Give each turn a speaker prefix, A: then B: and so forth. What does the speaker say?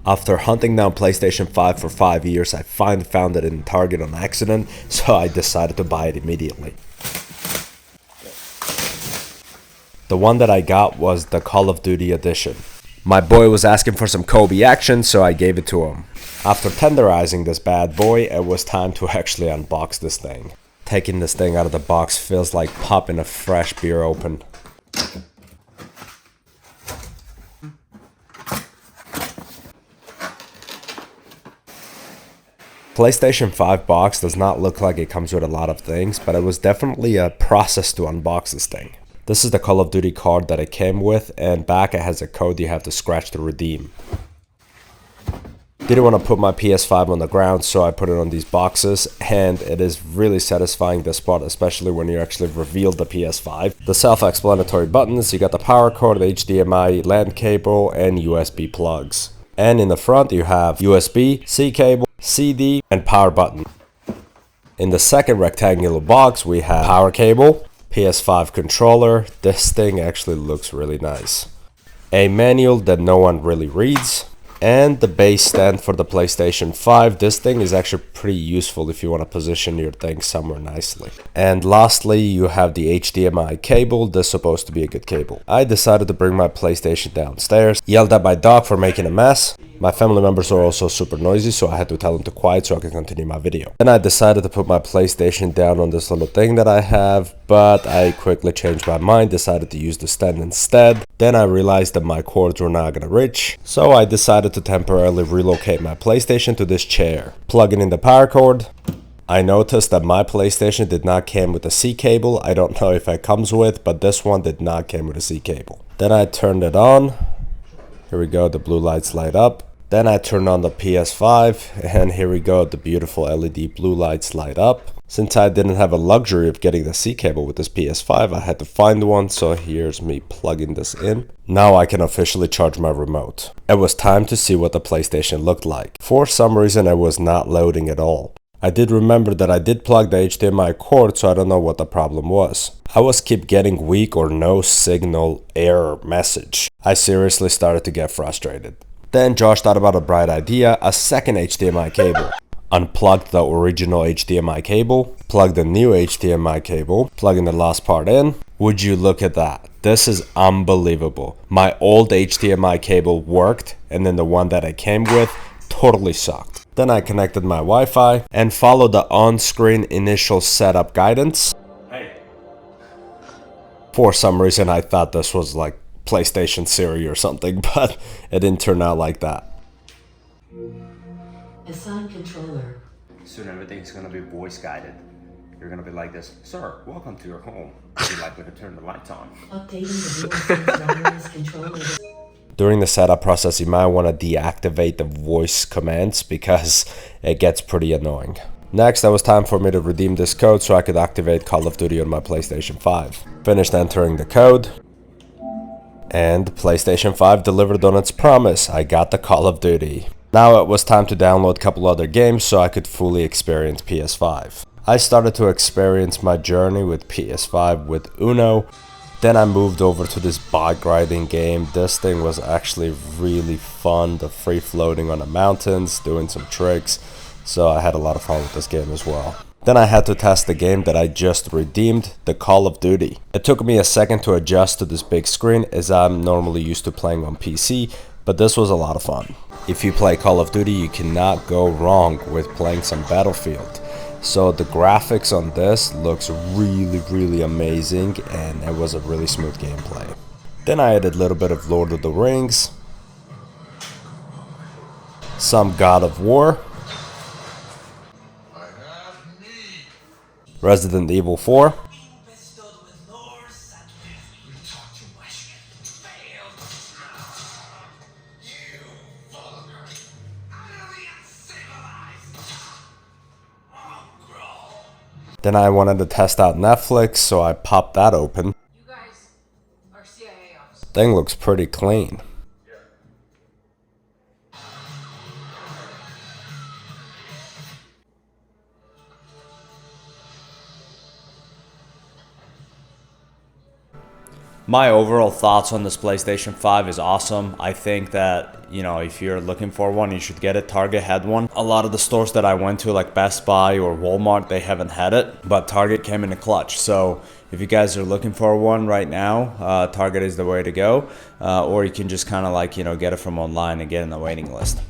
A: After hunting down PlayStation 5 for 5 years, I finally found it in Target on accident, so I decided to buy it immediately. The one that I got was the Call of Duty edition. My boy was asking for some Kobe action, so I gave it to him. After tenderizing this bad boy, it was time to actually unbox this thing. Taking this thing out of the box feels like popping a fresh beer open. PlayStation 5 box does not look like it comes with a lot of things, but it was definitely a process to unbox this thing. This is the Call of Duty card that it came with, and back it has a code you have to scratch to redeem. Didn't want to put my PS5 on the ground, so I put it on these boxes, and it is really satisfying this part, especially when you actually reveal the PS5. The self-explanatory buttons, you got the power cord, HDMI, LAN cable, and USB plugs. And in the front you have USB, C cable, CD, and power button. In the second rectangular box we have power cable, PS5 controller. This thing actually looks really nice. A manual that no one really reads. And the base stand for the PlayStation 5. This thing is actually pretty useful if you want to position your thing somewhere nicely. And lastly, you have the HDMI cable. This is supposed to be a good cable. I decided to bring my PlayStation downstairs. Yelled at my dog for making a mess. My family members are also super noisy, so I had to tell them to quiet so I could continue my video. Then I decided to put my PlayStation down on this little thing that I have, but I quickly changed my mind, decided to use the stand instead. Then I realized that my cords were not gonna reach, so I decided to temporarily relocate my PlayStation to this chair. Plugging in the power cord. I noticed that my PlayStation did not come with a C cable. I don't know if it comes with, but this one did not come with a C cable. Then I turned it on. Here we go, the blue lights light up. Then I turned on the PS5, and here we go, the beautiful LED blue lights light up. Since I didn't have a luxury of getting the C cable with this PS5, I had to find one, so here's me plugging this in. Now I can officially charge my remote. It was time to see what the PlayStation looked like. For some reason, it was not loading at all. I did remember that I did plug the HDMI cord, so I don't know what the problem was. I was keep getting weak or no signal error message. I seriously started to get frustrated. Then Josh thought about a bright idea, a second HDMI cable. Unplugged the original HDMI cable, plugged the new HDMI cable, plugging the last part in. Would you look at that? This is unbelievable. My old HDMI cable worked, and then the one that I came with totally sucked. Then I connected my Wi-Fi and followed the on-screen initial setup guidance. Hey. For some reason I thought this was like PlayStation Siri or something, but it didn't turn out like that.
B: Assign controller.
C: Soon everything's gonna be voice guided. You're gonna be like this, sir, welcome to your home. Would you like me to turn the lights on?
B: Updating the voice controller.
A: During the setup process, you might want to deactivate the voice commands because it gets pretty annoying. Next, it was time for me to redeem this code so I could activate Call of Duty on my PlayStation 5. Finished entering the code. And PlayStation 5 delivered on its promise. I got the Call of Duty. Now it was time to download a couple other games so I could fully experience PS5. I started to experience my journey with PS5 with Uno. Then I moved over to this bike riding game. This thing was actually really fun. The free floating on the mountains, doing some tricks. So I had a lot of fun with this game as well. Then I had to test the game that I just redeemed, the Call of Duty. It took me a second to adjust to this big screen as I'm normally used to playing on PC, but this was a lot of fun. If you play Call of Duty, you cannot go wrong with playing some Battlefield. So the graphics on this looks really amazing, and it was a really smooth gameplay. Then I added a little bit of Lord of the Rings, some God of War, Resident Evil 4, then I wanted to test out Netflix, so I popped that open.
B: You guys are CIA officers.
A: Thing looks pretty clean. My overall thoughts on this PlayStation 5 is awesome. I think that, you know, if you're looking for one, you should get it. Target had one. A lot of the stores that I went to, like Best Buy or Walmart, they haven't had it, but Target came in a clutch. So if you guys are looking for one right now, Target is the way to go. Or you can just kind of like, you know, get it from online and get in the waiting list.